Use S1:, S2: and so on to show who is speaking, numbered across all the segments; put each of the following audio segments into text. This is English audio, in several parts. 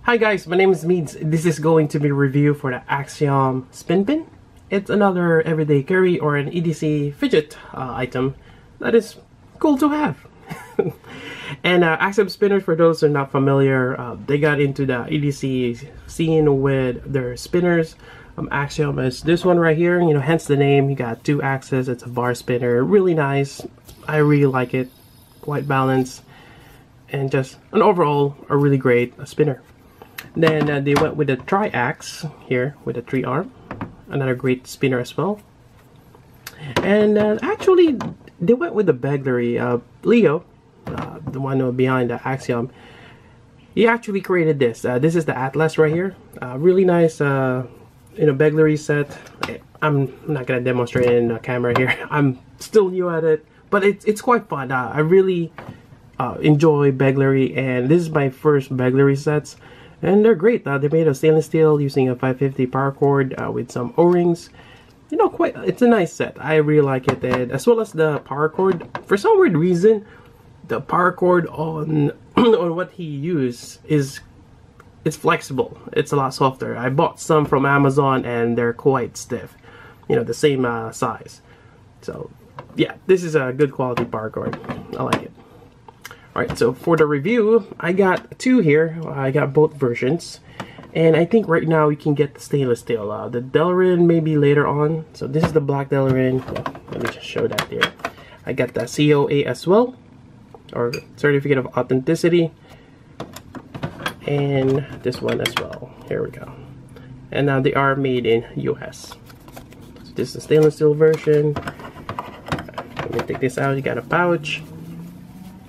S1: Hi guys, my name is Meads. This is going to be a review for the Axiom SpinPin. It's another everyday carry or an EDC fidget item that is cool to have. And Axiom spinners, for those who are not familiar, they got into the EDC scene with their spinners. Axiom is this one right here, hence the name. You got 2 axes, it's a bar spinner, really nice. I really like it, quite balanced, and just an overall a really great spinner. Then they went with the tri-axe here with a 3-arm, another great spinner as well. And actually they went with the beglery. Leo, the one behind the Axiom, he actually created this. This is the Atlas right here. Really nice beglery set. I'm not gonna demonstrate it in the camera here. I'm still new at it, but it's quite fun. I really enjoy beglery, and this is my first beglery sets, and they're great. They're made of stainless steel using a 550 power cord with some O-rings. It's a nice set. I really like it, and as well as the power cord. For some weird reason, the power cord on on what he used it's flexible. It's a lot softer. I bought some from Amazon and they're quite stiff. The same size. So yeah, this is a good quality power cord. I like it. Alright, so for the review, I got 2 here. I got both versions. And I think right now you can get the stainless steel. The Delrin maybe later on. So this is the black Delrin. Let me just show that here. I got the COA as well, or Certificate of Authenticity. And this one as well. Here we go. And now they are made in US. So this is the stainless steel version. Let me take this out. You got a pouch.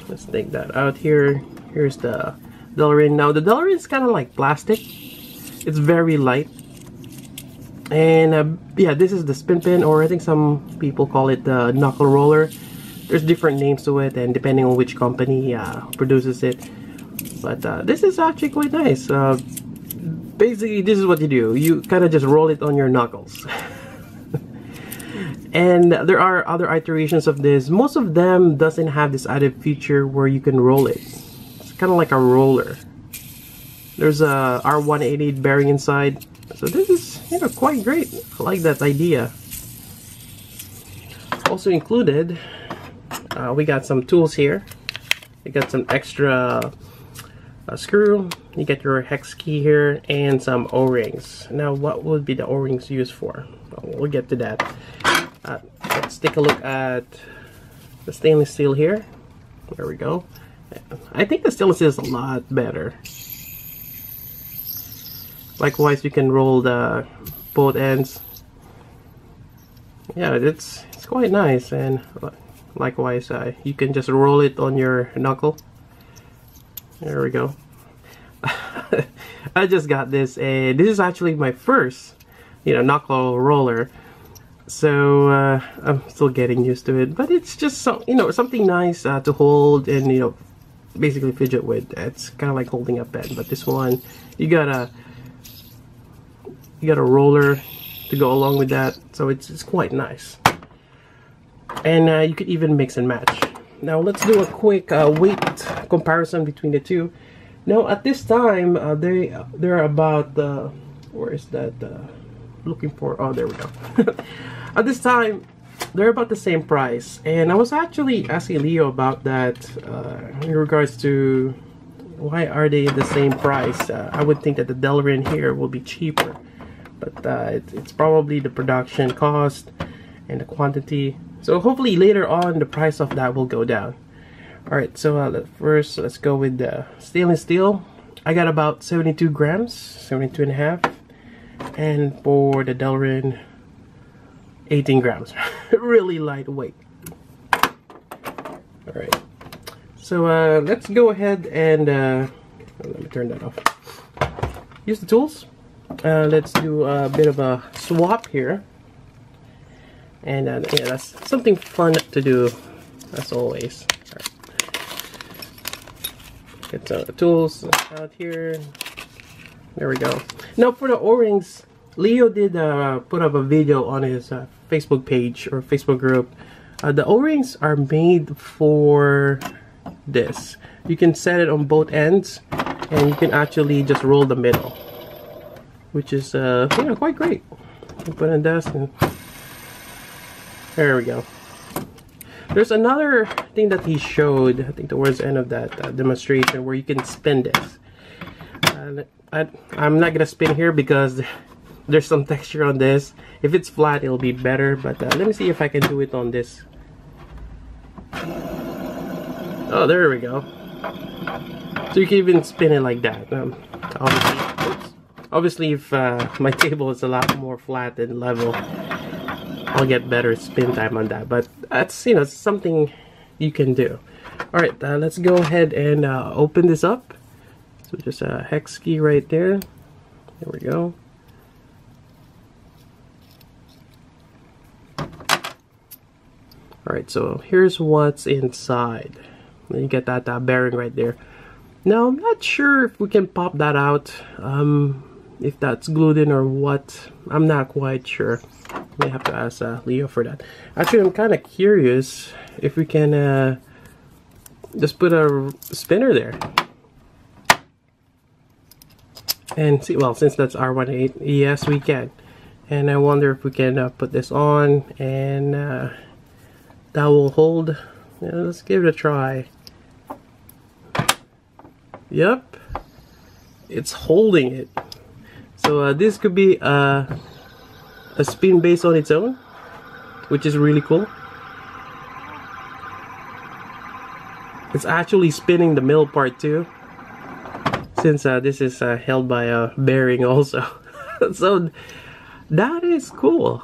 S1: Let's take that out here. Here's the Delrin. Now the Delrin is kind of like plastic. It's very light. And yeah, this is the SpinPin, or I think some people call it the knuckle roller. There's different names to it, and depending on which company produces it. But this is actually quite nice. Basically, this is what you do. You kind of just roll it on your knuckles. And there are other iterations of this. Most of them doesn't have this added feature where you can roll it. It's kind of like a roller. There's a R188 bearing inside. So this is quite great. I like that idea. Also included, we got some tools here. We got some extra screw. You get your hex key here and some O-rings. Now, what would be the O-rings used for? Well, we'll get to that. Let's take a look at the stainless steel here. There we go. I think the stainless steel is a lot better. Likewise, you can roll the both ends. Yeah, it's quite nice, and likewise, you can just roll it on your knuckle. There we go. I just got this, and this is actually my first, knuckle roller. So I'm still getting used to it, but it's just something nice to hold and basically fidget with. It's kind of like holding a pen, but this one you got a roller to go along with that, so it's quite nice. And you could even mix and match. Now let's do a quick weight comparison between the two. Now at this time, they're about where is that? Looking for? Oh, there we go. At this time, they're about the same price, and I was actually asking Leo about that in regards to why are they the same price. I would think that the Delrin here will be cheaper, but it's probably the production cost and the quantity. So hopefully later on the price of that will go down. Alright, so first let's go with the stainless steel. I got about 72 grams, 72 and a half. And for the Delrin, 18 grams. Really lightweight. Alright, so let's go ahead and let me turn that off. Use the tools. Let's do a bit of a swap here. And yeah, that's something fun to do, as always. Right. Get the tools out here. There we go. Now for the O-rings, Leo did put up a video on his Facebook page or Facebook group. The O-rings are made for this. You can set it on both ends, and you can actually just roll the middle, which is you know, quite great. You put on desk and there we go. There's another thing that he showed, I think towards the end of that demonstration, where you can spin this. I'm not gonna spin here because there's some texture on this. If it's flat, it'll be better, but let me see if I can do it on this. Oh, there we go. So you can even spin it like that. Obviously, if my table is a lot more flat and level, I'll get better spin time on that. But that's, you know, something you can do. All right, let's go ahead and open this up. So just a hex key right there. There we go. All right, so here's what's inside. You get that bearing right there. Now, I'm not sure if we can pop that out, if that's glued in or what. I'm not quite sure. May have to ask Leo for that. Actually, I'm kind of curious if we can just put a spinner there. And see, well, since that's R18, yes, we can. And I wonder if we can put this on and that will hold. Yeah, let's give it a try. Yep, it's holding it. So this could be a spin base on its own, which is really cool. It's actually spinning the middle part too, since this is held by a bearing also. So that is cool.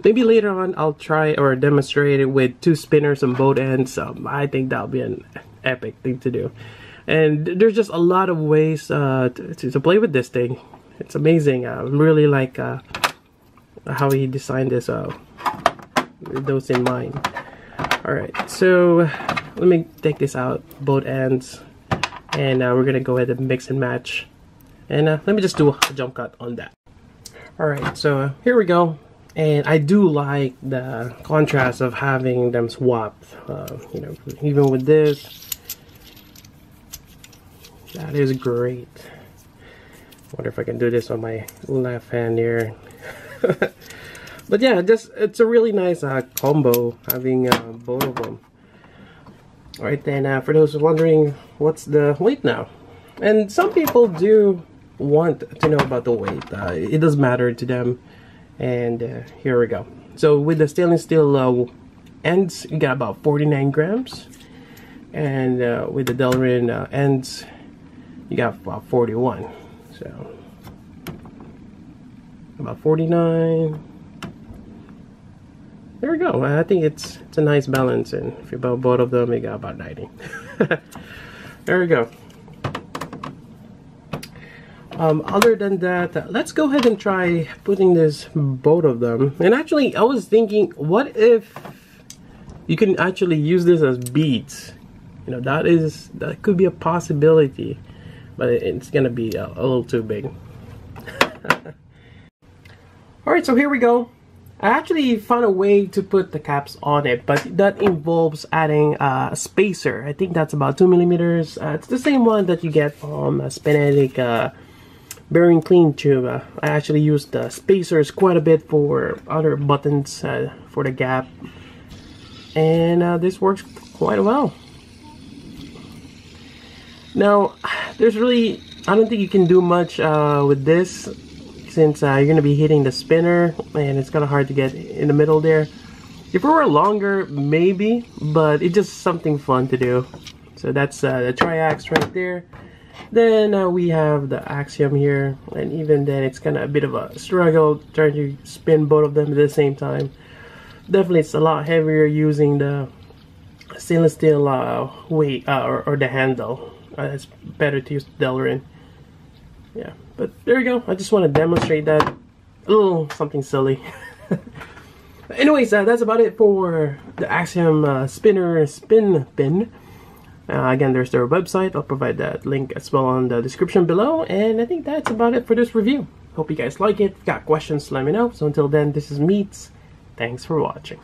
S1: Maybe later on I'll try or demonstrate it with 2 spinners on both ends. I think that'll be an epic thing to do. And there's just a lot of ways to play with this thing. It's amazing. I really like how he designed this with those in mind. Alright, so let me take this out, both ends. And we're going to go ahead and mix and match. And let me just do a jump cut on that. Alright, so here we go. And I do like the contrast of having them swapped. You know, even with this. That is great. Wonder if I can do this on my left hand here. But yeah, just it's a really nice combo having both of them. Alright, then for those wondering, what's the weight now? And some people do want to know about the weight. It does matter to them. And here we go. So with the stainless steel ends, you got about 49 grams. And with the Delrin ends, you got about 41. So about 49. There we go. I think it's a nice balance, and if you buy both of them, you got about 90. There we go. Other than that, let's go ahead and try putting this both of them. And actually, I was thinking, what if you can actually use this as beads? You know, that could be a possibility, but it's gonna be a little too big. Alright, so here we go. I actually found a way to put the caps on it, but that involves adding a spacer. I think that's about 2 millimeters. It's the same one that you get from Spinetic bearing clean tube. I actually used the spacers quite a bit for other buttons for the gap, and this works quite well. Now, there's really, I don't think you can do much with this, since you're going to be hitting the spinner and it's kind of hard to get in the middle there. If it were longer, maybe, but it's just something fun to do. So that's the Triax right there. Then we have the Axiom here, and even then it's kind of a bit of a struggle trying to spin both of them at the same time. Definitely it's a lot heavier using the stainless steel weight or the handle. It's better to use the Delrin. Yeah, but there you go. I just want to demonstrate that. A little something silly. Anyways, that's about it for the Axiom spinner SpinPin. Again, there's their website. I'll provide that link as well on the description below. And I think that's about it for this review. Hope you guys like it. If you got questions, let me know. So until then, this is Meats. Thanks for watching.